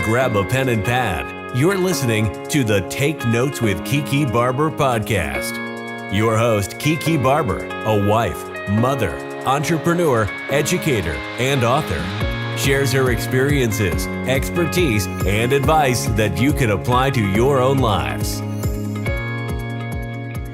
grab a pen and pad. You're listening to the Take Notes with Kee Kee Barber podcast. Your host, Kee Kee Barber, a wife, mother, entrepreneur, educator, and author, shares her experiences, expertise, and advice that you can apply to your own lives.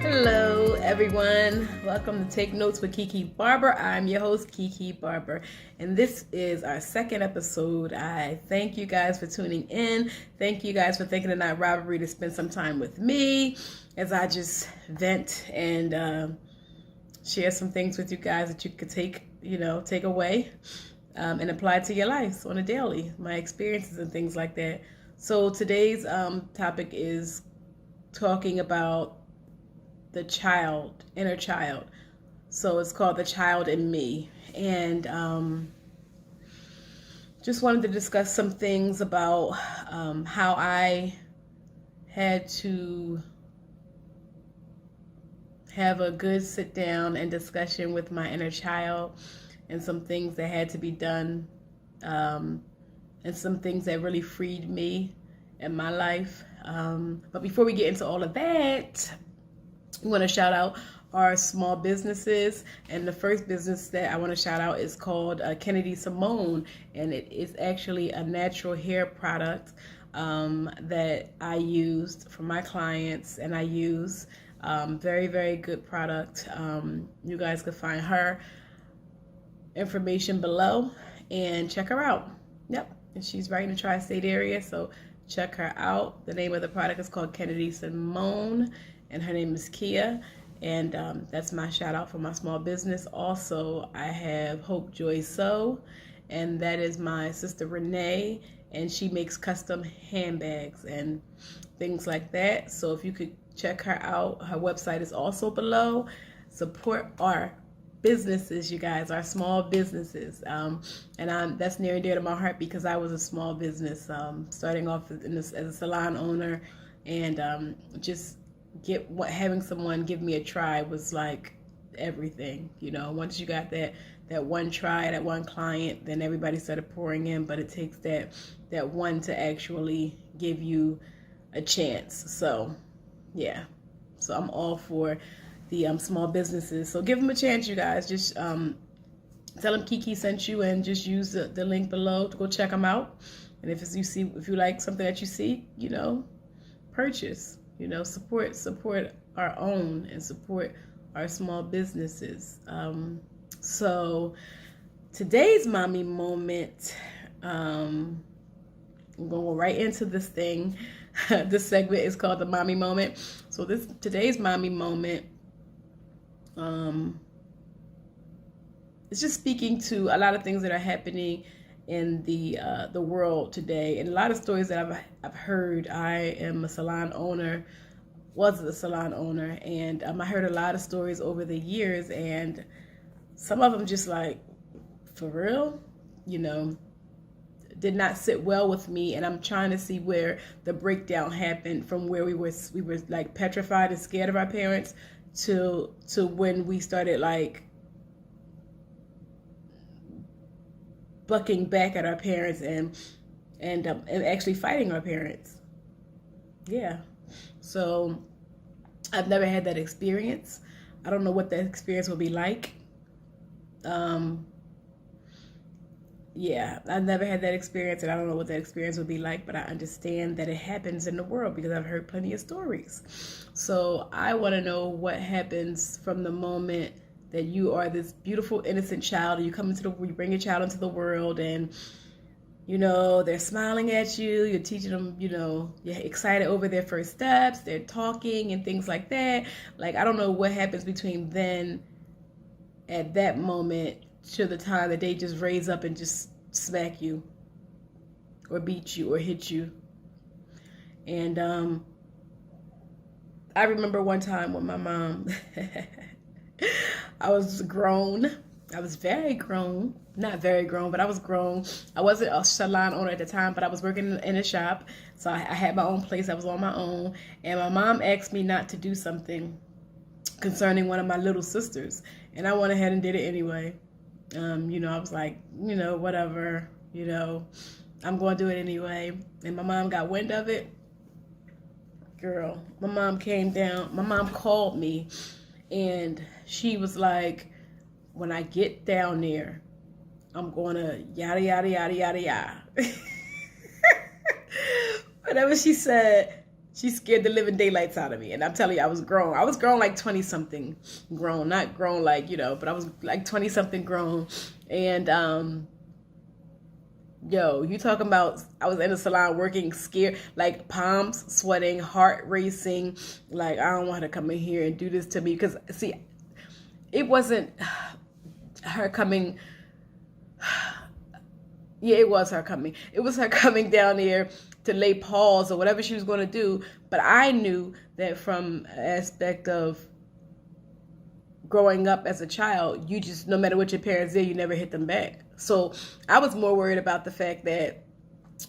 Hello, everyone. Welcome to Take Notes with Kee Kee Barber. I'm your host, Kee Kee Barber, and this is our second episode. I thank you guys for tuning in. Thank you guys for taking the night robbery to spend some time with me as I just vent and share some things with you guys that you could take away and apply to your lives on a daily, my experiences and things like that. So today's topic is talking about the child, inner child. So it's called The Child in Me. And just wanted to discuss some things about how I had to have a good sit down and discussion with my inner child, and some things that had to be done, and some things that really freed me in my life. But before we get into all of that, we want to shout out our small businesses. And the first business that I want to shout out is called Kennedy Simone, and it is actually a natural hair product that I used for my clients, and I use very, very good product. You guys can find her information below and check her out. Yep, and she's right in the tri-state area, so check her out. The name of the product is called Kennedy Simone, and her name is Kia, and that's my shout out for my small business. Also, I have Hope Joy Sew, and that is my sister Renee, and she makes custom handbags and things like that. So if you could check her out, her website is also below. Support our businesses, you guys, our small businesses, and that's near and dear to my heart because I was a small business, starting off as a salon owner, and just having someone give me a try was like everything. Once you got that one try, that one client, then everybody started pouring in, but it takes that one to actually give you a chance. So yeah, so I'm all for the small businesses. So give them a chance, you guys. Just tell them Kee Kee sent you, and just use the link below to go check them out. And if you like something that you see, purchase. Support our own and support our small businesses. So today's mommy moment, I'm going to go right into this thing. This segment is called the mommy moment. So today's mommy moment, it's just speaking to a lot of things that are happening in the world today, and a lot of stories that I've heard. I am a salon owner, was a salon owner, and I heard a lot of stories over the years, and some of them just like, for real, did not sit well with me. And I'm trying to see where the breakdown happened, from where we were like petrified and scared of our parents to when we started like bucking back at our parents and actually fighting our parents. Yeah. So I've never had that experience. I don't know what that experience will be like. Yeah, I've never had that experience, and I don't know what that experience would be like, but I understand that it happens in the world because I've heard plenty of stories. So I want to know what happens from the moment that you are this beautiful, innocent child, and you bring your child into the world, and they're smiling at you, you're teaching them, you're excited over their first steps, they're talking and things like that. Like, I don't know what happens between then, at that moment, to the time that they just raise up and just smack you or beat you or hit you. And I remember one time when my mom, I was grown. I was very grown. Not very grown, but I was grown. I wasn't a salon owner at the time, but I was working in a shop. So I had my own place. I was on my own. And my mom asked me not to do something concerning one of my little sisters. And I went ahead and did it anyway. I was like, whatever, I'm going to do it anyway. And my mom got wind of it. Girl, my mom came down. My mom called me, and she was like, when I get down there, I'm going to yada, yada, yada, yada, yada. Whatever she said, she scared the living daylights out of me. And I'm telling you, I was grown. I was grown like 20-something grown. Not grown like, but I was like 20-something grown. And, yo, you talking about, I was in the salon working, scared, like palms sweating, heart racing. Like, I don't want her to come in here and do this to me. Because, see, it wasn't her coming. Yeah, it was her coming. It was her coming down there to lay paws or whatever she was going to do. But I knew that from an aspect of growing up as a child, you just, no matter what your parents did, you never hit them back. So I was more worried about the fact that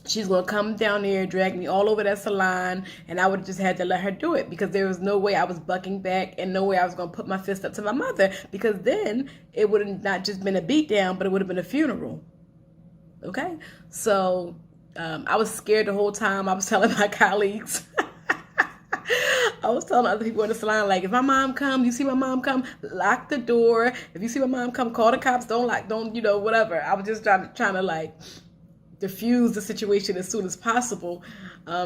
she's going to come down there, drag me all over that salon, and I would have just had to let her do it, because there was no way I was bucking back and no way I was going to put my fist up to my mother, because then it would have not just been a beat down, but it would have been a funeral. Okay? So I was scared the whole time. I was telling my colleagues. I was telling other people in the salon, like, if my mom comes, you see my mom come, lock the door. If you see my mom come, call the cops. Don't whatever. I was just trying to like diffuse the situation as soon as possible.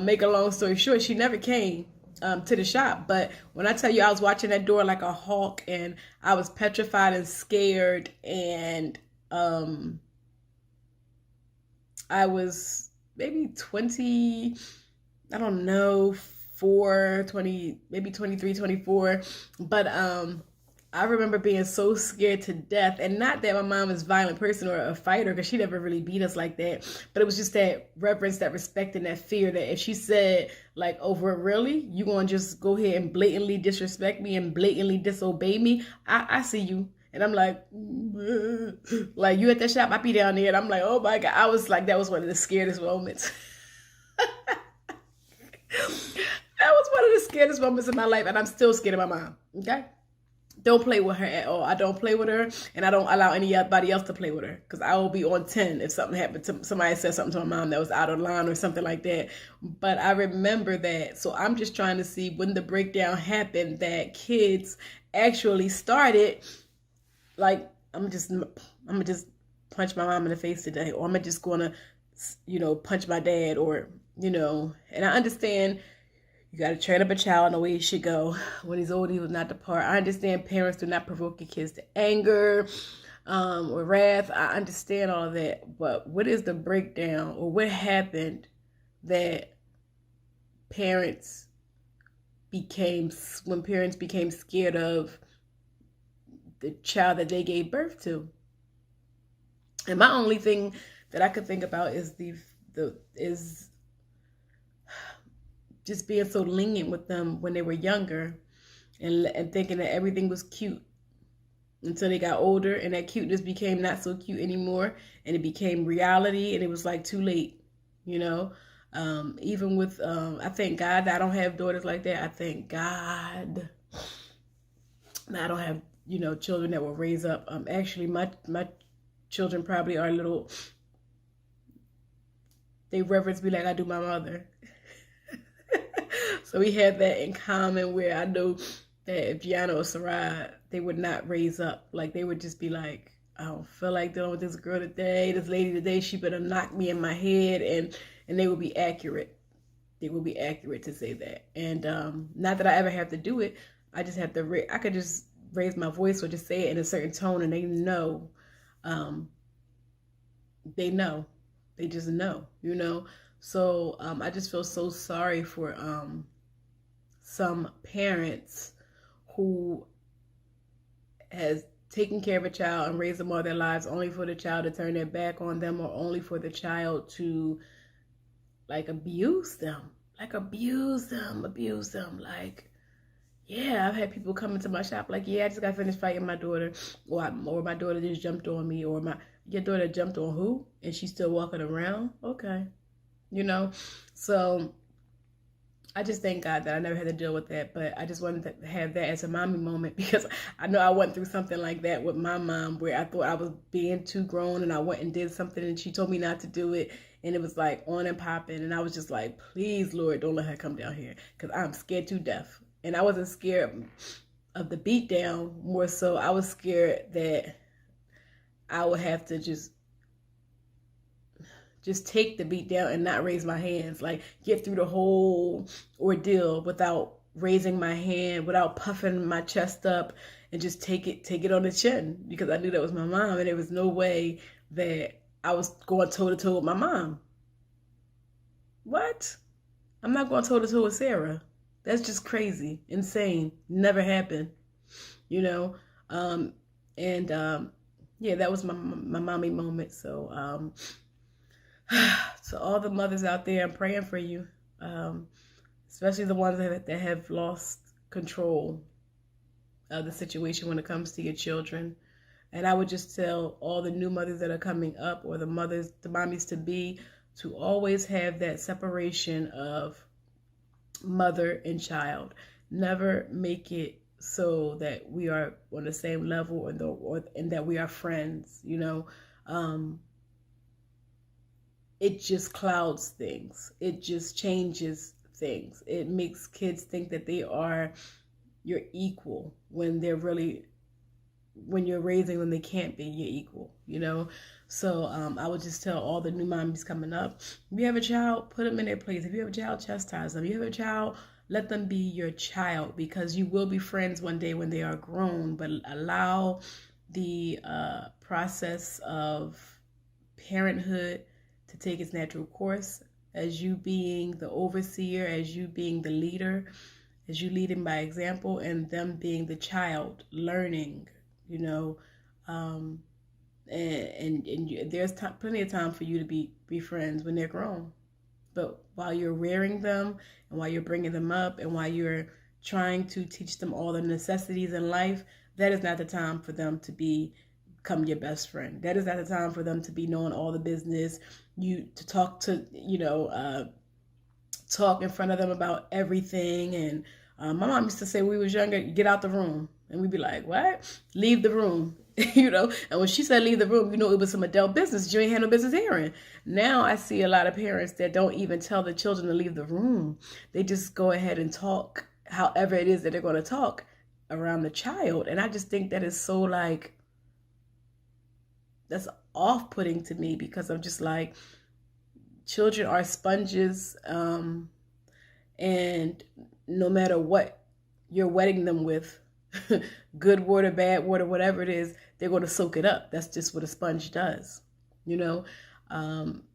Make a long story short, she never came to the shop. But when I tell you, I was watching that door like a hawk, and I was petrified and scared, and I was maybe 20, I don't know, 20, maybe 23, 24. But I remember being so scared to death. And not that my mom is a violent person or a fighter, because she never really beat us like that. But it was just that reverence, that respect, and that fear that if she said, like, oh, really? You going to just go ahead and blatantly disrespect me and blatantly disobey me? I see you. And I'm like, you at that shop? I be down there. And I'm like, oh my God. I was like, that was one of the scariest moments. That was one of the scariest moments in my life. And I'm still scared of my mom. Okay? Don't play with her at all. I don't play with her. And I don't allow anybody else to play with her. Because I will be on 10 if something happened to somebody, said something to my mom that was out of line or something like that. But I remember that. So I'm just trying to see when the breakdown happened that kids actually started, like, I'm gonna just punch my mom in the face today, or I'm just gonna, punch my dad, or, and I understand you gotta train up a child in the way he should go. When he's old, he will not depart. I understand parents do not provoke your kids to anger or wrath. I understand all of that, but what is the breakdown, or what happened that parents became scared of the child that they gave birth to? And my only thing that I could think about is is just being so lenient with them when they were younger, and thinking that everything was cute until they got older, and that cuteness became not so cute anymore, and it became reality, and it was like too late, even with I thank God that I don't have daughters like that. I thank God that I don't have children that will raise up. Actually, my children probably are little. They reverence me like I do my mother. So we have that in common, where I know that if Gianna or Sarai, they would not raise up. Like, they would just be like, I don't feel like dealing with this girl today, this lady today, she better knock me in my head, and they will be accurate. They will be accurate to say that. And not that I ever have to do it. I just have to, I could just raise my voice or just say it in a certain tone, and they know. They just know, So I just feel so sorry for some parents who has taken care of a child and raised them all their lives, only for the child to turn their back on them, or only for the child to abuse them. Like, yeah, I've had people come into my shop like, yeah, I just got finished fighting my daughter, or my daughter just jumped on me, or your daughter jumped on who? And she's still walking around? Okay. So I just thank God that I never had to deal with that, but I just wanted to have that as a mommy moment, because I know I went through something like that with my mom, where I thought I was being too grown, and I went and did something, and she told me not to do it, and it was like on and popping, and I was just like, please, Lord, don't let her come down here, because I'm scared to death. And I wasn't scared of the beat down, more so I was scared that I would have to just take the beat down and not raise my hands, like get through the whole ordeal without raising my hand, without puffing my chest up, and just take it on the chin, because I knew that was my mom, and there was no way that I was going toe to toe with my mom. What? I'm not going toe to toe with Sarah. That's just crazy, insane. Never happened, you know. Yeah, that was my mommy moment. So so all the mothers out there, I'm praying for you, especially the ones that have lost control of the situation when it comes to your children. And I would just tell all the new mothers that are coming up, or the mommies to be, to always have that separation of mother and child. Never make it so that we are on the same level, and that we are friends, you know. It just clouds things. It just changes things. It makes kids think that they are your equal when they're really, when you're raising them, they can't be your equal, you know. So I would just tell all the new mommies coming up, if you have a child, put them in their place. If you have a child, chastise them. If you have a child, let them be your child, because you will be friends one day when they are grown. But allow the process of parenthood to take its natural course, as you being the overseer, as you being the leader, as you leading by example, and them being the child learning, you know. There's plenty of time for you to be friends when they're grown. But while you're rearing them, and while you're bringing them up, and while you're trying to teach them all the necessities in life, that is not the time for them to become your best friend. That is not the time for them to be knowing all the business. Talk in front of them about everything. And my mom used to say, when we was younger, get out the room. And we'd be like, what? Leave the room. You know, and when she said leave the room, you know, it was some adult business you ain't had no business hearing. Now I see a lot of parents that don't even tell the children to leave the room. They just go ahead and talk however it is that they're going to talk around the child. And I just think that is so, like, that's off-putting to me, because I'm just like, children are sponges, and no matter what you're wetting them with, good water, bad water, whatever it is, they're going to soak it up. That's just what a sponge does, you know.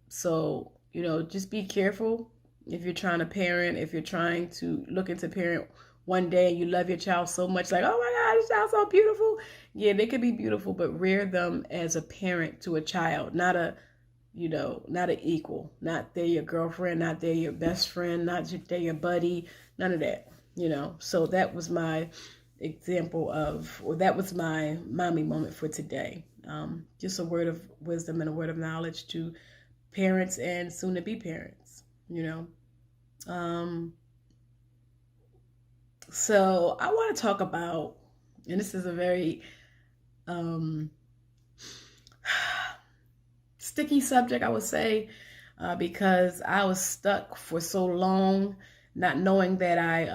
So, you know, just be careful if you're trying to parent, if you're trying to look into parent one day and you love your child so much, like, oh my God, this child's so beautiful. Yeah, they could be beautiful, but rear them as a parent to a child, not an equal. Not they're your girlfriend, not they're your best friend, not they're your buddy, none of that, you know. So that was my example that was my mommy moment for today. Just a word of wisdom and a word of knowledge to parents and soon to be parents, you know. So I want to talk about, and this is a very sticky subject, I would say, because I was stuck for so long, not knowing that I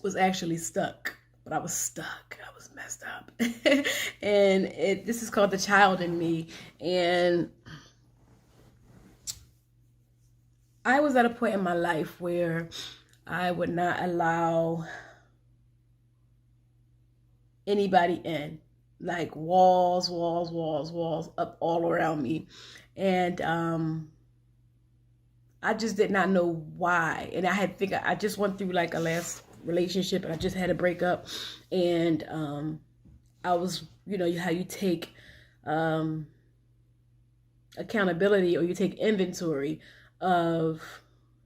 was actually stuck. But I was stuck. I was messed up. And this is called the child in me. And I was at a point in my life where I would not allow anybody in. Like walls up all around me. And I just did not know why. And I just went through like a last relationship, and I just had to break up. And I was, you know, how you take accountability, or you take inventory of,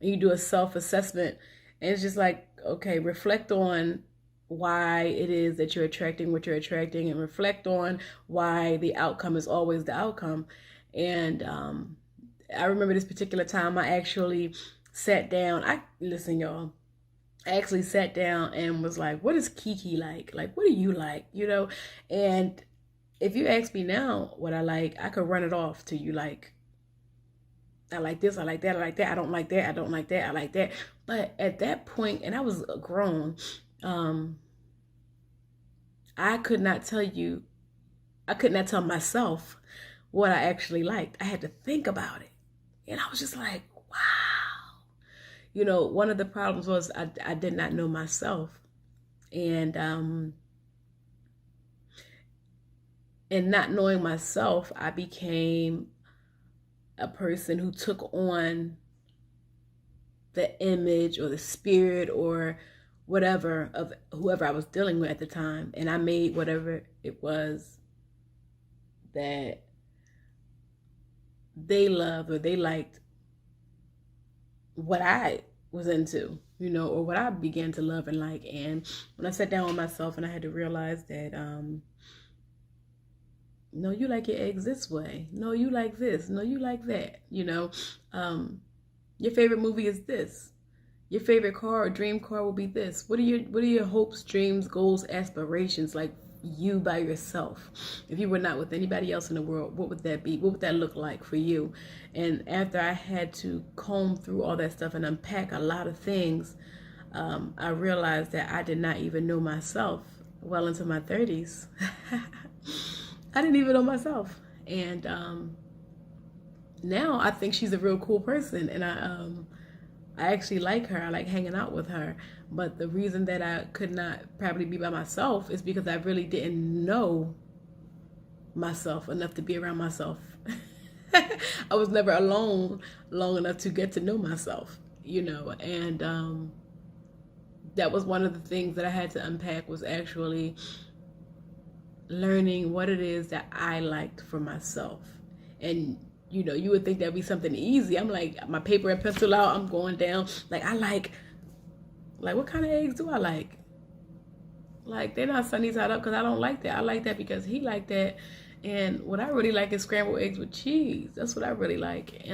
and you do a self-assessment, and it's just like, okay, reflect on why it is that you're attracting what you're attracting, and reflect on why the outcome is always the outcome. And I remember this particular time I actually sat down. Listen, y'all, I actually sat down and was like, what is Kee Kee like? Like, what do you like? You know? And if you ask me now what I like, I could run it off to you like I like this, I like that, I like that, I don't like that, I don't like that, I like that. But at that point, and I was grown, I could not tell myself what I actually liked. I had to think about it. And I was just like, wow. One of the problems was I did not know myself. And not knowing myself, I became a person who took on the image or the spirit or whatever of whoever I was dealing with at the time. And I made whatever it was that they loved or they liked what I was into, or what I began to love and like. And when I sat down with myself and I had to realize that, no, you like your eggs this way. No, you like this. No, you like that. Your favorite movie is this. Your favorite car or dream car will be this. What are your hopes, dreams, goals, aspirations, like you by yourself? If you were not with anybody else in the world, what would that be? What would that look like for you? And after I had to comb through all that stuff and unpack a lot of things, I realized that I did not even know myself well into my 30s. I didn't even know myself. And now I think she's a real cool person, and I actually like her. I like hanging out with her. But the reason that I could not probably be by myself is because I really didn't know myself enough to be around myself. I was never alone long enough to get to know myself, and that was one of the things that I had to unpack, was actually learning what it is that I liked for myself. And you would think that'd be something easy. I'm like, my paper and pencil out, I'm going down. Like, I like what kind of eggs do I like? Like, they're not sunny side up because I don't like that. I like that because he liked that. And what I really like is scrambled eggs with cheese. That's what I really like.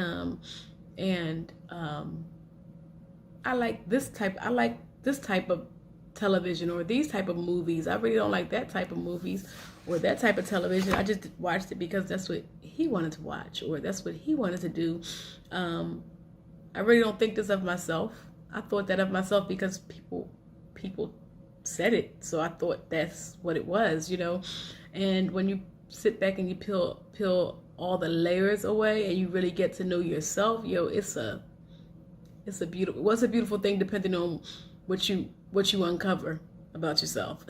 I like this type of television or these type of movies. I really don't like that type of movies or that type of television. I just watched it because that's what he wanted to watch or that's what he wanted to do. I really don't think this of myself. I thought that of myself because people said it, so I thought that's what it was, And when you sit back and you peel all the layers away and you really get to know yourself, it's a beautiful thing, depending on what you uncover about yourself.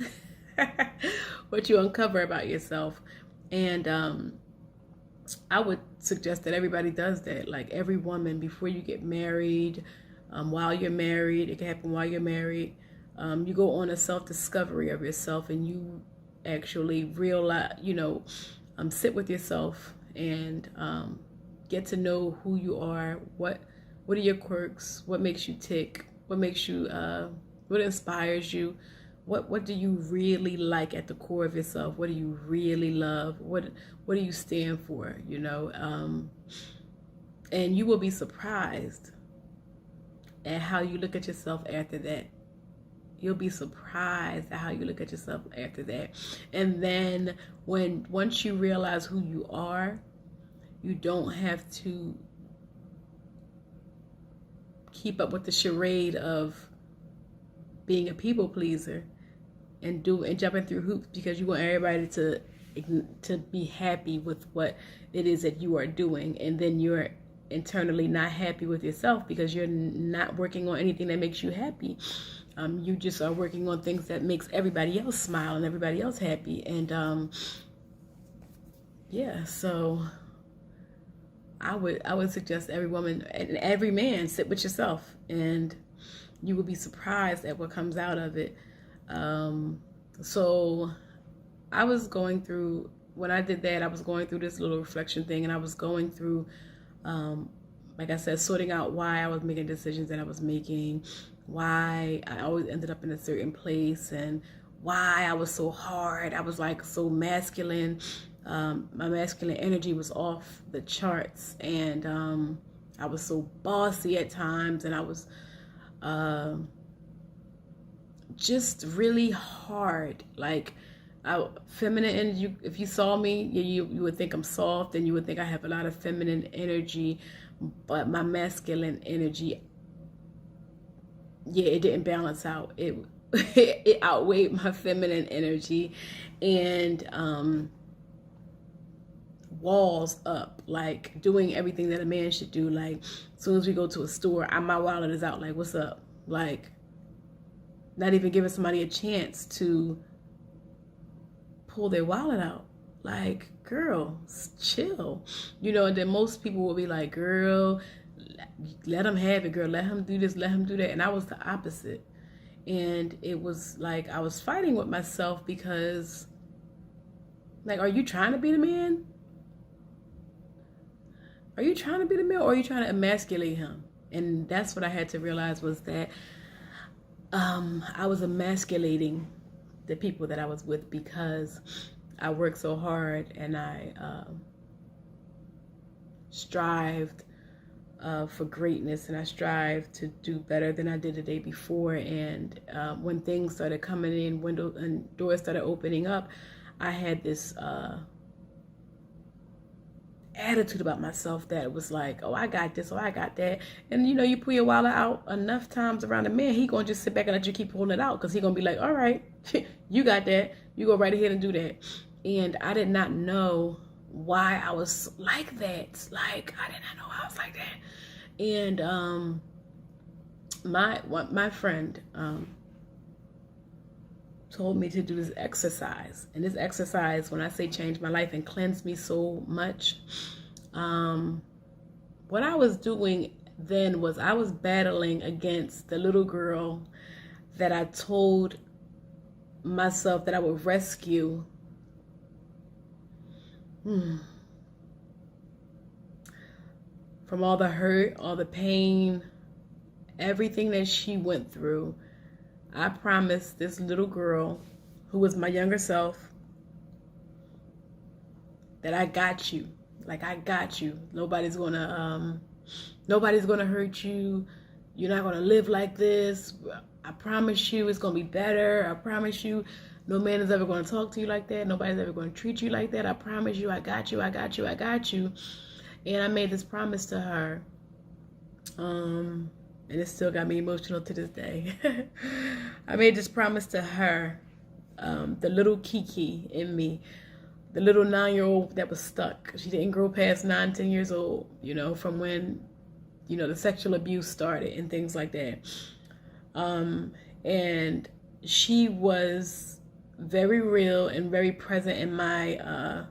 What you uncover about yourself. And I would suggest that everybody does that. Like, every woman, before you get married, while you're married, it can happen while you're married, you go on a self-discovery of yourself, and you actually realize, sit with yourself and get to know who you are. What are your quirks? What makes you tick? What makes you what inspires you? What do you really like at the core of yourself? What do you really love? What do you stand for? And you will be surprised at how you look at yourself after that. You'll be surprised at how you look at yourself after that. And then once you realize who you are, you don't have to keep up with the charade of being a people pleaser and jumping through hoops because you want everybody to be happy with what it is that you are doing, and then you're internally not happy with yourself because you're not working on anything that makes you happy. You just are working on things that makes everybody else smile and everybody else happy. And so I would suggest every woman and every man, sit with yourself, and you will be surprised at what comes out of it. So I was going through, when I did that, I was going through this little reflection thing, and I was going through, like I said, sorting out why I was making decisions that I was making, why I always ended up in a certain place, and why I was so hard. I was like so masculine. My masculine energy was off the charts, and I was so bossy at times, and I was just really hard. Like, feminine energy, if you saw me, you would think I'm soft, and you would think I have a lot of feminine energy, but my masculine energy, it didn't balance out. It outweighed my feminine energy, and walls up, like doing everything that a man should do. Like as soon as we go to a store, my wallet is out. Like, what's up? Like, not even giving somebody a chance to pull their wallet out. Like, girl, chill. And then most people will be like, girl, let him have it, girl. Let him do this, let him do that. And I was the opposite. And it was like I was fighting with myself because, like, are you trying to be the man? Are you trying to be the man, or are you trying to emasculate him? And that's what I had to realize, was that I was emasculating the people that I was with, because I worked so hard and I strived for greatness, and I strived to do better than I did the day before. And when things started coming in, windows and doors started opening up, I had this attitude about myself that was like, oh, I got this, oh, I got that. And you pull your wallet out enough times around a man, he gonna just sit back and let you keep pulling it out, because he gonna be like, all right, you got that, you go right ahead and do that. And I did not know why I was like that. Like, I did not know I was like that. And my friend told me to do this exercise. And this exercise, when I say changed my life and cleansed me so much, what I was doing then was I was battling against the little girl that I told myself that I would rescue from all the hurt, all the pain, everything that she went through. I promised this little girl, who was my younger self, that I got you. Like, I got you. Nobody's gonna hurt you. You're not gonna live like this. I promise you it's gonna be better. I promise you no man is ever gonna talk to you like that. Nobody's ever gonna treat you like that. I promise you, I got you, I got you, I got you. And I made this promise to her. And it still got me emotional to this day. I made this promise to her, the little Kee Kee in me, the little 9-year-old that was stuck. She didn't grow past 9, 10 years old, from when, the sexual abuse started and things like that. And she was very real and very present in my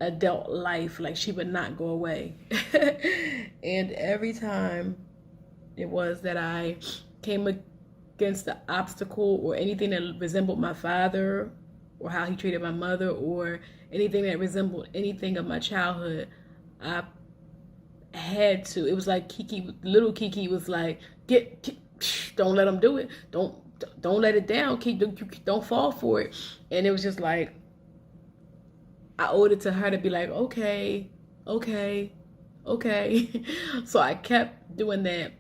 adult life. Like, she would not go away. And every time it was that I came against the obstacle or anything that resembled my father, or how he treated my mother, or anything that resembled anything of my childhood, I had to. It was like little Kee Kee was like, don't let him do it. Don't let it down. Don't fall for it. And it was just like, I owed it to her to be like, okay. So I kept doing that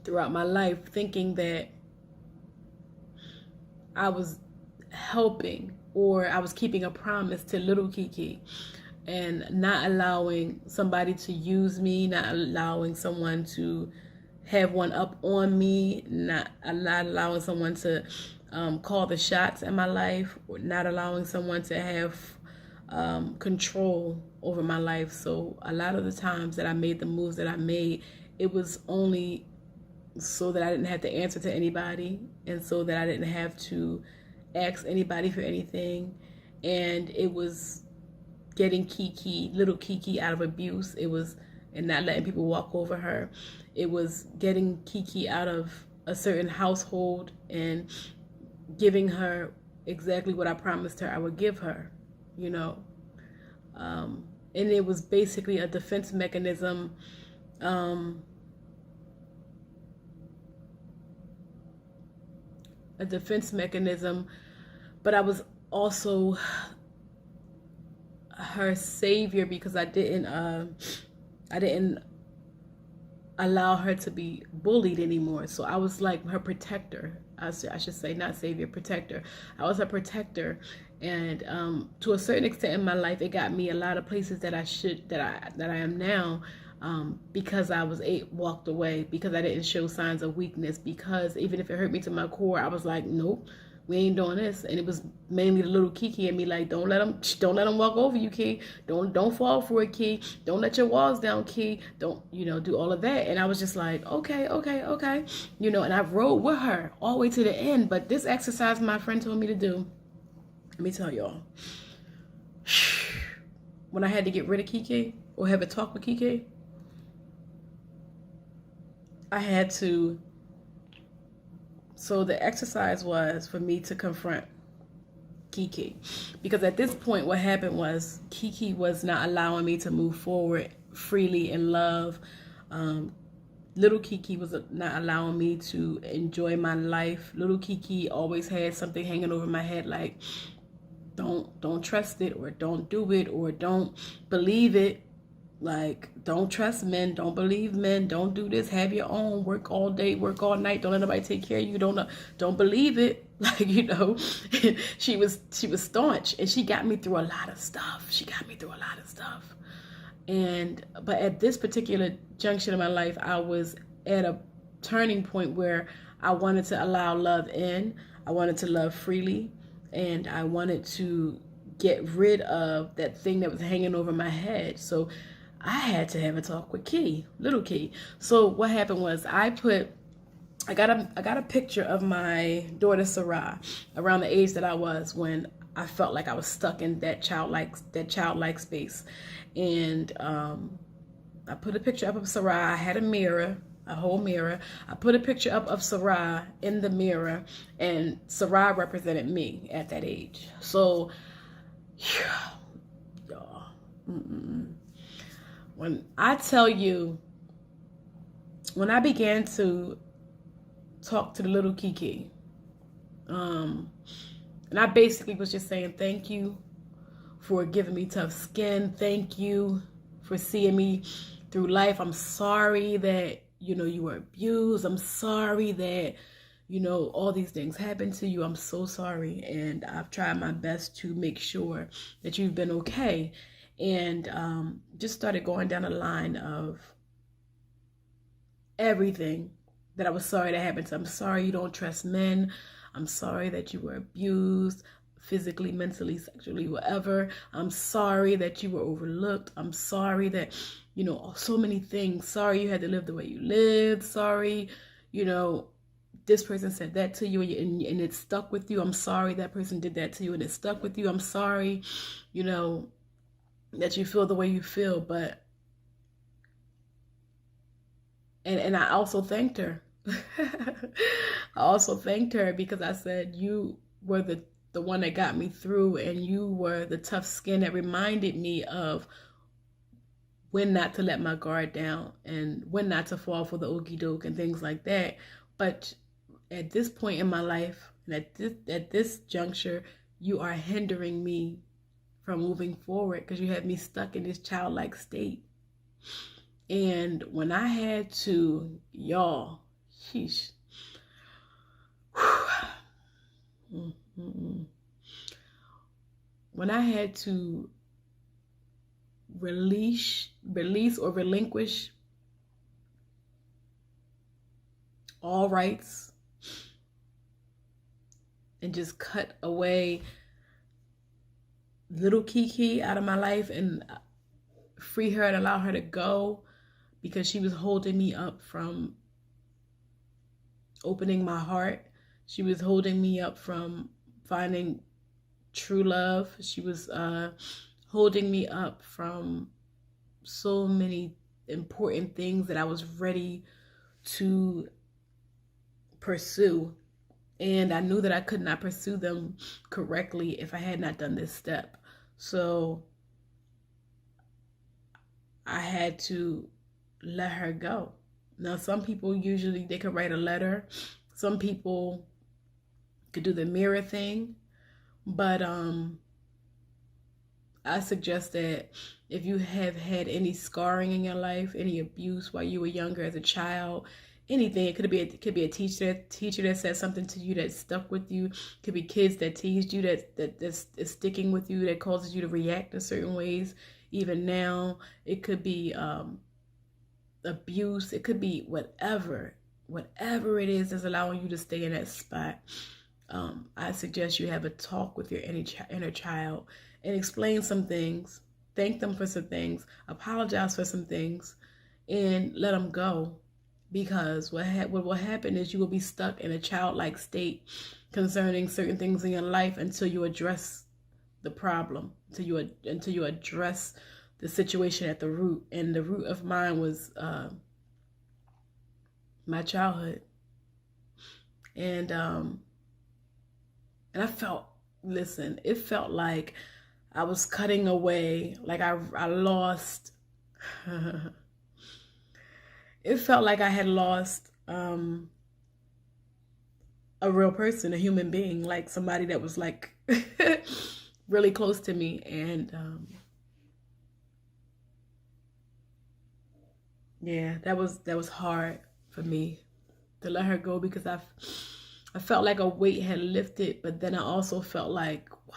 throughout my life, thinking that I was helping, or I was keeping a promise to little Kee Kee, and not allowing somebody to use me, not allowing someone to have one up on me, not allowing someone to call the shots in my life, or not allowing someone to have control over my life. So a lot of the times that I made the moves that I made, it was only so that I didn't have to answer to anybody, and so that I didn't have to ask anybody for anything. And it was getting little Kee Kee out of abuse. It was, and not letting people walk over her. It was getting Kee Kee out of a certain household and giving her exactly what I promised her I would give her, and it was basically a defense mechanism, but I was also her savior, because I didn't allow her to be bullied anymore. So I was like her protector. I should say, not savior, protector. I was her protector, and to a certain extent in my life, it got me a lot of places that I am now, because I was walked away, because I didn't show signs of weakness, because even if it hurt me to my core, I was like, nope, we ain't doing this. And it was mainly the little Kee Kee in me, like, don't let them walk over you, Kee. Don't fall for it, Kee. Don't let your walls down, Kee. Don't, do all of that. And I was just like, okay. And I rode with her all the way to the end. But this exercise my friend told me to do, let me tell y'all, when I had to get rid of Kee Kee or have a talk with Kee Kee, I had to. So the exercise was for me to confront Kee Kee, because at this point what happened was Kee Kee was not allowing me to move forward freely in love. Little Kee Kee was not allowing me to enjoy my life. Little Kee Kee always had something hanging over my head, like, don't trust it, or don't do it, or don't believe it. Like, don't trust men, don't believe men, don't do this, have your own, work all day, work all night, don't let nobody take care of you, don't believe it. Like, she was staunch, and she got me through a lot of stuff. But at this particular junction in my life, I was at a turning point where I wanted to allow love in. I wanted to love freely, and I wanted to get rid of that thing that was hanging over my head. So I had to have a talk with little Kee. So what happened was I got a picture of my daughter Sarah around the age that I was when I felt like I was stuck in that childlike space. And I put a picture up of Sarah. I had a whole mirror. I put a picture up of Sarah in the mirror, and Sarah represented me at that age. So, y'all, when I tell you, when I began to talk to the little Kee Kee, and I basically was just saying, thank you for giving me tough skin. Thank you for seeing me through life. I'm sorry that, you were abused. I'm sorry that, all these things happened to you. I'm so sorry. And I've tried my best to make sure that you've been okay. And just started going down the line of everything that I was sorry that happened to. I'm sorry you don't trust men. I'm sorry that you were abused physically, mentally, sexually, whatever. I'm sorry that you were overlooked. I'm sorry that, so many things. Sorry you had to live the way you lived. Sorry, this person said that to you and it stuck with you. I'm sorry that person did that to you and it stuck with you. I'm sorry, that you feel the way you feel. But and I also thanked her. I also thanked her because I said, you were the one that got me through, and you were the tough skin that reminded me of when not to let my guard down and when not to fall for the okie doke and things like that. But at this point in my life, and at this juncture, you are hindering me from moving forward because you had me stuck in this childlike state. And when I had to, y'all, sheesh. When I had to release or relinquish all rights and just cut away little Kee Kee out of my life and free her and allow her to go, because she was holding me up from opening my heart. She was holding me up from finding true love. She was holding me up from so many important things that I was ready to pursue. And I knew that I could not pursue them correctly if I had not done this step. So I had to let her go. Now, some people usually, they could write a letter. Some people could do the mirror thing. But I suggest that if you have had any scarring in your life, any abuse while you were younger as a child, anything, it could be a teacher that said something to you that stuck with you. It could be kids that teased you that's sticking with you, that causes you to react in certain ways. Even now, it could be abuse. It could be whatever it is that's allowing you to stay in that spot. I suggest you have a talk with your inner child and explain some things, thank them for some things, apologize for some things, and let them go. Because what will happen is you will be stuck in a childlike state concerning certain things in your life until you address the problem, until you address the situation at the root. And the root of mine was my childhood, and I felt, listen, it felt like I was cutting away, like I lost. It felt like I had lost a real person, a human being, like somebody that was like really close to me. And yeah, that was hard for me to let her go, because I felt like a weight had lifted, but then I also felt like, wow,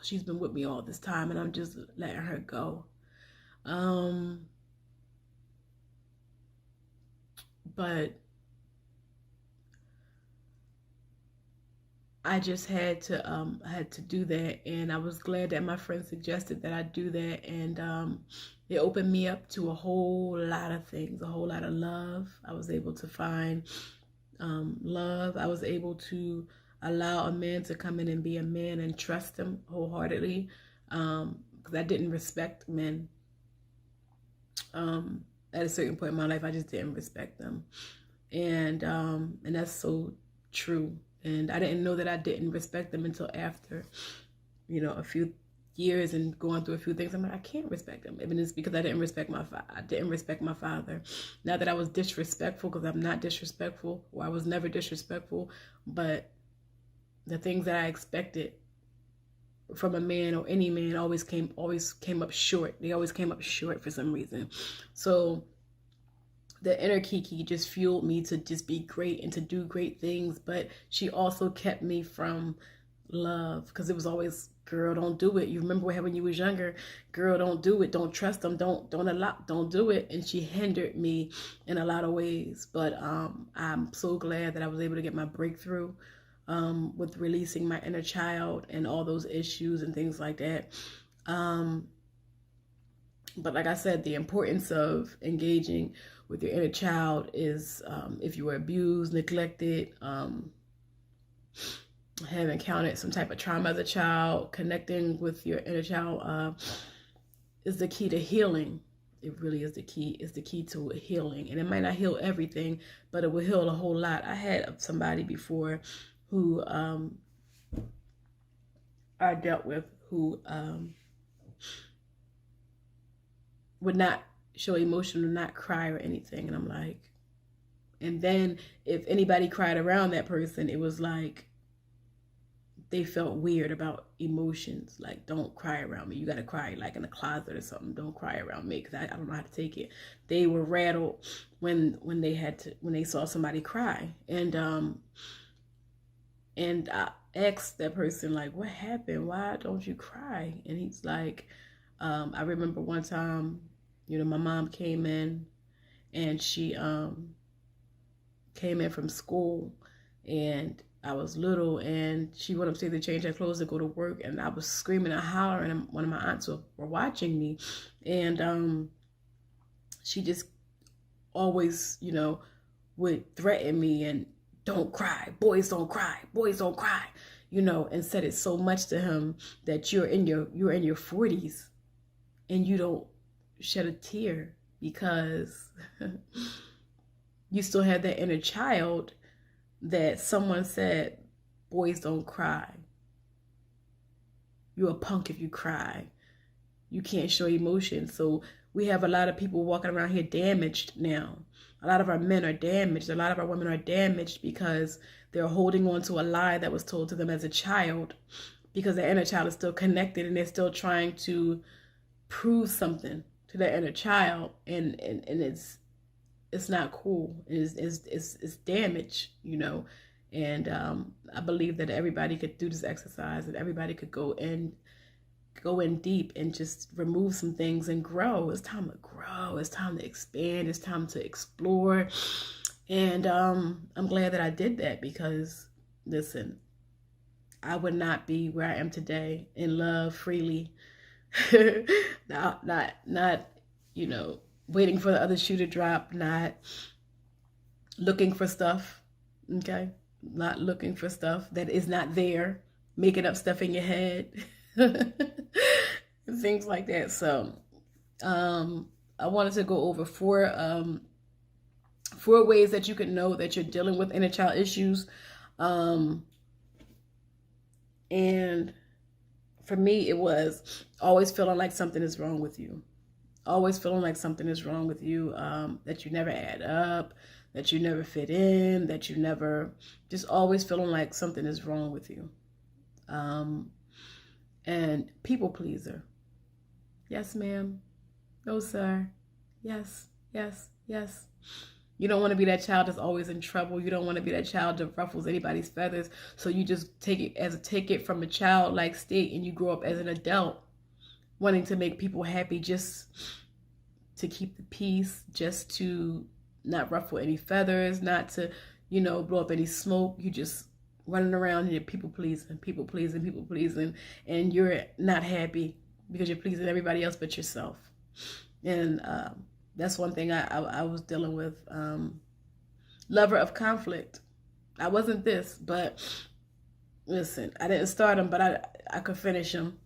she's been with me all this time and I'm just letting her go. But I just had to do that, and I was glad that my friend suggested that I do that, and it opened me up to a whole lot of things, a whole lot of love. I was able to find love. I was able to allow a man to come in and be a man and trust him wholeheartedly, because I didn't respect men. At a certain point in my life, I just didn't respect them, and that's so true. And I didn't know that I didn't respect them until after, a few years and going through a few things. I'm like, I can't respect them. Even it's because I didn't respect my father. Not that I was disrespectful, because I'm not disrespectful, or I was never disrespectful, but the things that I expected from a man or any man always came up short. They always came up short for some reason. So the inner Kee Kee just fueled me to just be great and to do great things, but she also kept me from love, because it was always, girl, don't do it. You remember when you was younger, girl, don't do it, don't trust them, don't do it. And she hindered me in a lot of ways. But I'm so glad that I was able to get my breakthrough with releasing my inner child and all those issues and things like that. But like I said, the importance of engaging with your inner child is, if you were abused, neglected, have encountered some type of trauma as a child, connecting with your inner child is the key to healing. It really is the key. It's the key to healing. And it might not heal everything, but it will heal a whole lot. I had somebody before who I dealt with who would not show emotion, or not cry or anything. And I'm like, and then if anybody cried around that person, it was like they felt weird about emotions. Like, don't cry around me. You got to cry like in a closet or something. Don't cry around me, because I don't know how to take it. They were rattled when they saw somebody cry. And I asked that person, like, what happened? Why don't you cry? And he's like, I remember one time, my mom came in, and she came in from school, and I was little, and she went upstairs to change her clothes to go to work, and I was screaming and hollering, and one of my aunts were watching me, and she just always, would threaten me and, don't cry, boys don't cry, and said it so much to him that you're in your 40s and you don't shed a tear, because you still have that inner child that someone said, boys don't cry. You're a punk if you cry. You can't show emotion. So we have a lot of people walking around here damaged now. A lot of our men are damaged. A lot of our women are damaged because they're holding on to a lie that was told to them as a child because the inner child is still connected and they're still trying to prove something to their inner child, and it's not cool. It's damage, you know. And I believe that everybody could do this exercise, and everybody could go in deep and just remove some things and grow. It's time to grow. It's time to expand. It's time to explore. And I'm glad that I did that, because listen, I would not be where I am today in love freely. not you know, waiting for the other shoe to drop, not looking for stuff, okay? Not looking for stuff that is not there, making up stuff in your head. Things like that. So I wanted to go over four ways that you can know that you're dealing with inner child issues. And for me, it was always feeling like something is wrong with you. Always feeling like something is wrong with you, that you never add up, that you never fit in, that you never, just always feeling like something is wrong with you. And people pleaser. Yes, ma'am. No, sir. Yes, yes, yes. You don't want to be that child that's always in trouble. You don't want to be that child that ruffles anybody's feathers. So you just take it from a childlike state, and you grow up as an adult wanting to make people happy, just to keep the peace, just to not ruffle any feathers, not to, you know, blow up any smoke. You just running around and you're people pleasing, and you're not happy because you're pleasing everybody else but yourself. And that's one thing I was dealing with. Lover of conflict. I wasn't this, but listen, I didn't start them, but I could finish them.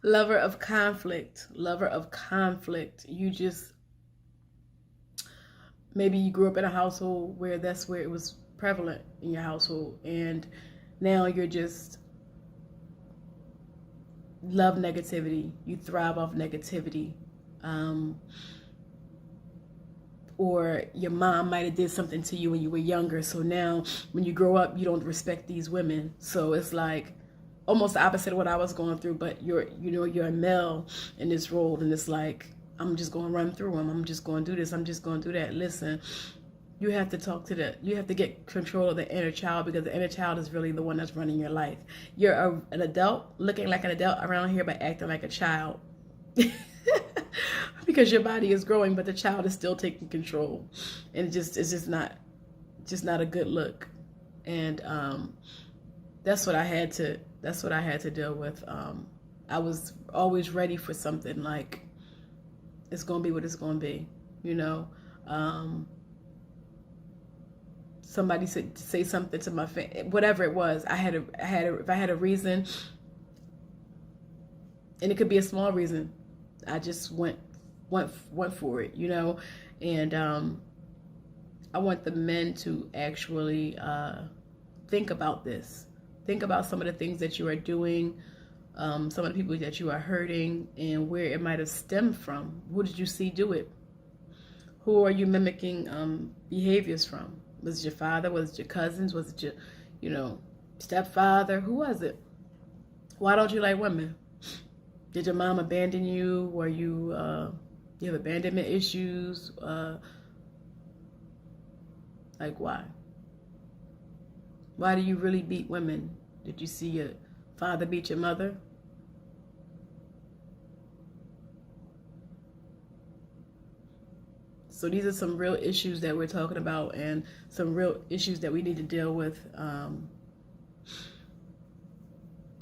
Lover of conflict. You just, maybe you grew up in a household where that's where it was prevalent in your household, and now you're just love negativity. You thrive off negativity. Or your mom might have did something to you when you were younger, so now when you grow up, you don't respect these women. So it's like almost the opposite of what I was going through, but you're a male in this role, and it's like, I'm just going to run through them. I'm just going to do this. I'm just going to do that. Listen, you have to you have to get control of the inner child, because the inner child is really the one that's running your life. You're an adult looking like an adult around here, but acting like a child. Because your body is growing, but the child is still taking control, and it's just not a good look. And that's what I had to deal with. I was always ready for something like, it's gonna be what it's gonna be, you know. Somebody say something to my whatever it was. If I had a reason, and it could be a small reason, I just went for it, you know. And I want the men to actually think about this. Think about some of the things that you are doing, some of the people that you are hurting, and where it might have stemmed from. Who did you see do it? Who are you mimicking behaviors from? Was it your father? Was it your cousins? Was it your, stepfather? Who was it? Why don't you like women? Did your mom abandon you? Were you, you have abandonment issues? Like, why? Why do you really beat women? Did you see your father beat your mother? So these are some real issues that we're talking about, and some real issues that we need to deal with.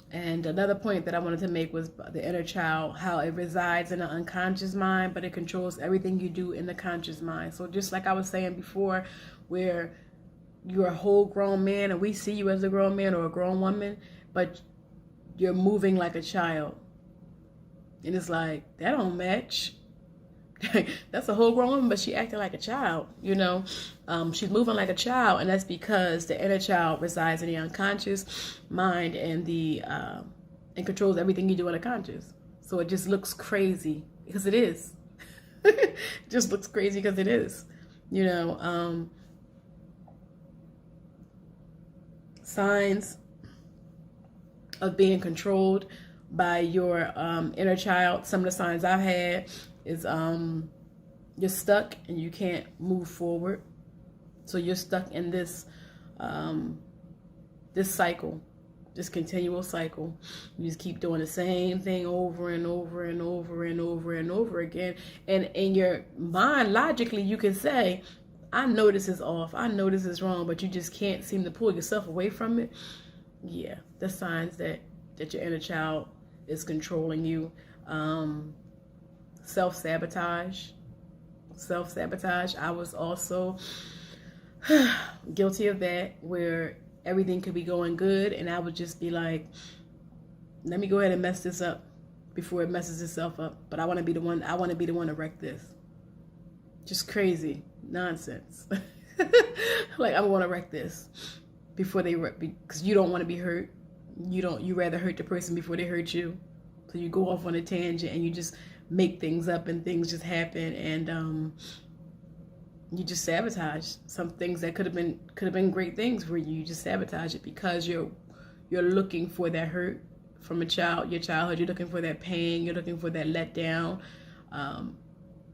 And another point that I wanted to make was the inner child, how it resides in the unconscious mind, but it controls everything you do in the conscious mind. So just like I was saying before, where you're a whole grown man and we see you as a grown man or a grown woman, but you're moving like a child. And it's like, that don't match. That's a whole grown woman, but she acting like a child, you know. She's moving like a child, and that's because the inner child resides in the unconscious mind, and and controls everything you do in the conscious. So it just looks crazy, because it is. It just looks crazy because it is, you know. Signs of being controlled by your inner child. Some of the signs I've had is you're stuck and you can't move forward. So you're stuck in this this cycle, this continual cycle. You just keep doing the same thing over and over and over and over and over again. And in your mind, logically, you can say, I know this is off. I know this is wrong, but you just can't seem to pull yourself away from it. Yeah, the signs that your inner child is controlling you. Self-sabotage. I was also guilty of that, where everything could be going good and I would just be like, let me go ahead and mess this up before it messes itself up. But I want to be the one to wreck this. Just crazy nonsense. Like, I want to wreck this before they wreck, because you don't want to be hurt. You rather hurt the person before they hurt you. So you go off on a tangent and you just make things up and things just happen, and you just sabotage some things that could have been great things for you. You just sabotage it because you're looking for that hurt from your childhood. You're looking for that pain. You're looking for that letdown,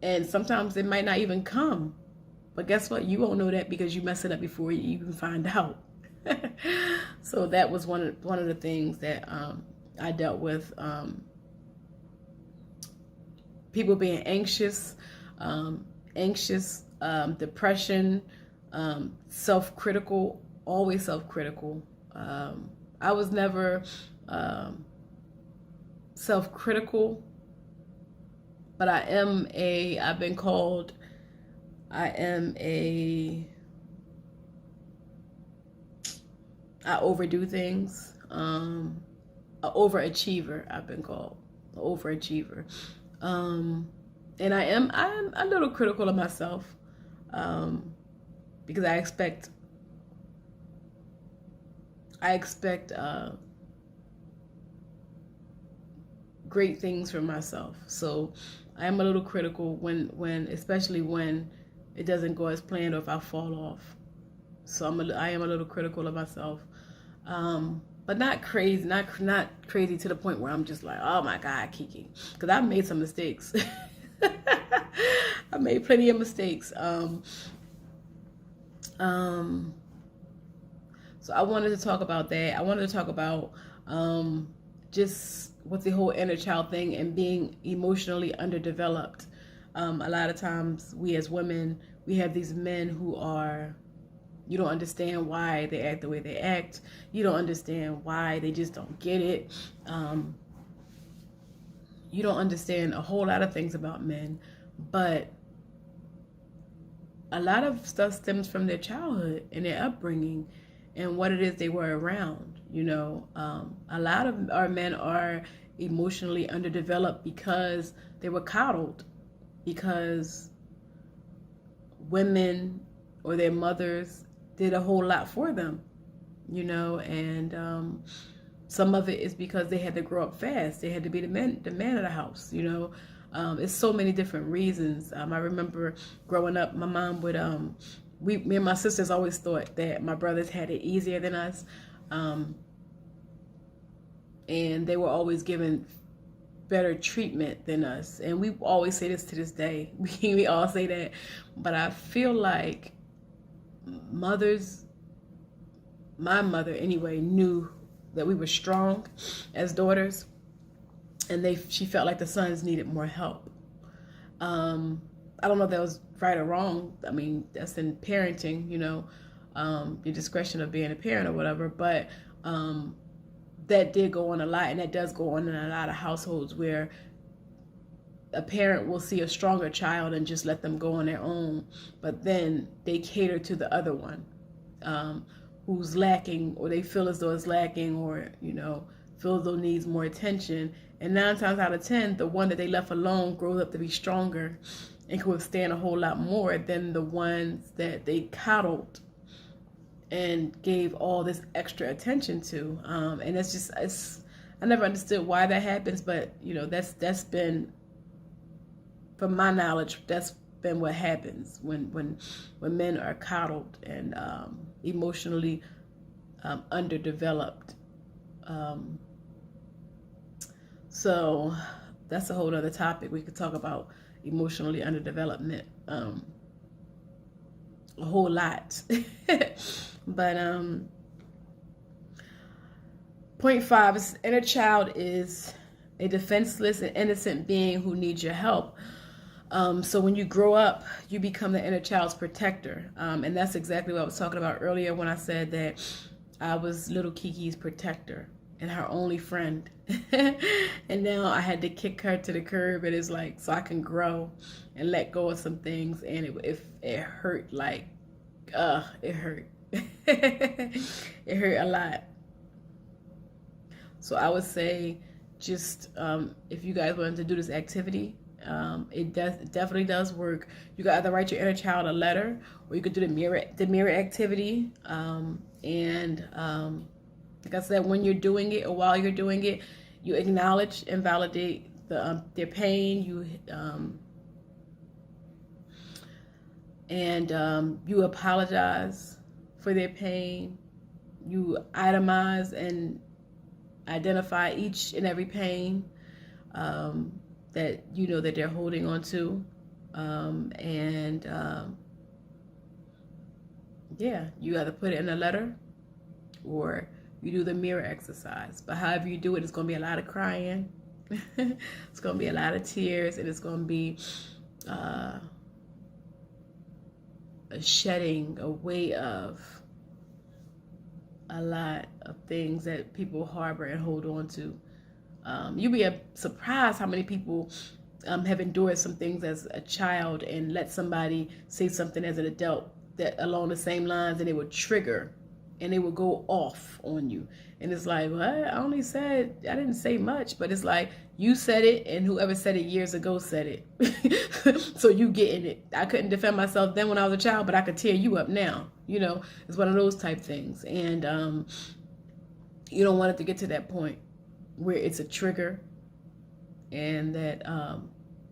and sometimes it might not even come. But guess what? You won't know that because you mess it up before you even find out. So that was one of the things that I dealt with. People being anxious, depression, self-critical, always self-critical. I was never self-critical, but I've been called, I overdo things. An overachiever, I've been called, an overachiever. And I'm a little critical of myself, because I expect great things from myself. So I am a little critical especially when it doesn't go as planned or if I fall off. So I am a little critical of myself, but not crazy, not crazy to the point where I'm just like, oh my God, Kee Kee, because I've made some mistakes. I made plenty of mistakes. So I wanted to talk about that. I wanted to talk about just with the whole inner child thing and being emotionally underdeveloped. A lot of times we as women, we have these men who are, you don't understand why they act the way they act. You don't understand why they just don't get it. You don't understand a whole lot of things about men, but a lot of stuff stems from their childhood and their upbringing and what it is they were around. You know, a lot of our men are emotionally underdeveloped because they were coddled, because women or their mothers did a whole lot for them, you know, and some of it is because they had to grow up fast. They had to be the man of the house, you know. It's so many different reasons. I remember growing up, my mom would, me and my sisters always thought that my brothers had it easier than us. And they were always given better treatment than us. And we always say this to this day. We all say that. But I feel like my mother anyway, knew that we were strong as daughters, and she felt like the sons needed more help. I don't know if that was right or wrong. I mean, that's in parenting, you know, your discretion of being a parent or whatever, but that did go on a lot, and that does go on in a lot of households where a parent will see a stronger child and just let them go on their own, but then they cater to the other one who's lacking, or they feel as though it's lacking, or, you know, feel as though needs more attention. And 9 times out of 10, the one that they left alone grows up to be stronger and can withstand a whole lot more than the ones that they coddled and gave all this extra attention to. And I never understood why that happens, but, you know, that's been, from my knowledge, that's been what happens when men are coddled and emotionally underdeveloped. So that's a whole other topic. We could talk about emotionally underdevelopment a whole lot. But point 5 is inner child is a defenseless and innocent being who needs your help. So when you grow up, you become the inner child's protector. And that's exactly what I was talking about earlier when I said that I was little Kiki's protector and her only friend. And now I had to kick her to the curb. It is like, so I can grow and let go of some things. And it hurt, like, it hurt. It hurt a lot. So I would say just if you guys wanted to do this activity, it definitely does work. You can either write your inner child a letter, or you could do the mirror activity. Like I said, when you're doing it or while you're doing it, you acknowledge and validate their pain. You apologize for their pain. You itemize and identify each and every pain that you know that they're holding on to, you either put it in a letter or you do the mirror exercise. But however you do it, it's going to be a lot of crying. It's going to be a lot of tears, and it's going to be a shedding away of a lot of things that people harbor and hold on to. You'll be surprised how many people have endured some things as a child and let somebody say something as an adult that along the same lines, and it would trigger and they would go off on you. And it's like, well, I didn't say much, but it's like you said it, and whoever said it years ago said it. So you getting it. I couldn't defend myself then when I was a child, but I could tear you up now. It's one of those type things. And you don't want it to get to that point where it's a trigger, and that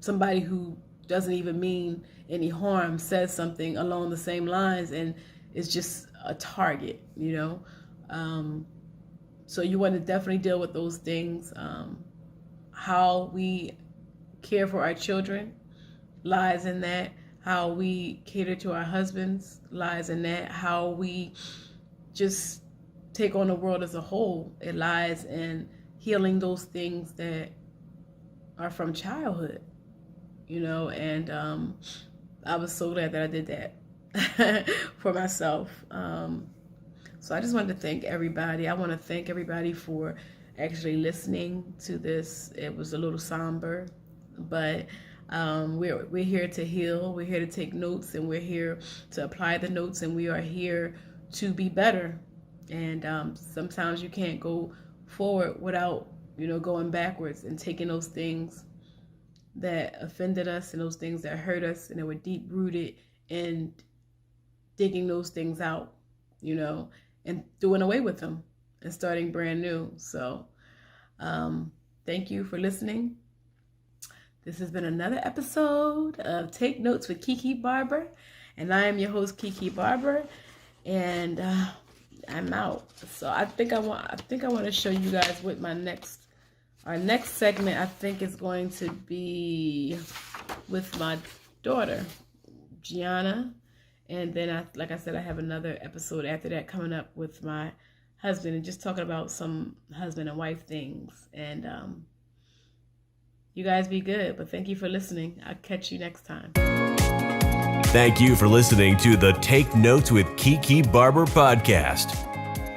somebody who doesn't even mean any harm says something along the same lines, and it's just a target, so you want to definitely deal with those things. How we care for our children lies in that. How we cater to our husbands lies in that. How we just take on the world as a whole, it lies in healing those things that are from childhood, and I was so glad that I did that for myself. So I just wanted to thank everybody. I want to thank everybody for actually listening to this. It was a little somber, but we're here to heal. We're here to take notes, and we're here to apply the notes, and we are here to be better. And sometimes you can't go forward without, going backwards and taking those things that offended us and those things that hurt us and that were deep rooted, and digging those things out, and doing away with them and starting brand new. So thank you for listening. This has been another episode of Take Notes with Kee Kee Barber, and I am your host, Kee Kee Barber, and I'm out. So I think I want to show you guys what our next segment, I think, is going to be with my daughter, Gianna. And then, like I said, I have another episode after that coming up with my husband, and just talking about some husband and wife things. And you guys be good. But thank you for listening. I'll catch you next time. Thank you for listening to the Take Notes with Kee Kee Barber podcast.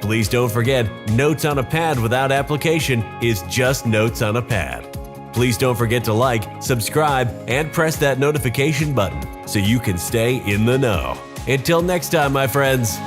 Please don't forget, notes on a pad without application is just notes on a pad. Please don't forget to like, subscribe, and press that notification button so you can stay in the know. Until next time, my friends.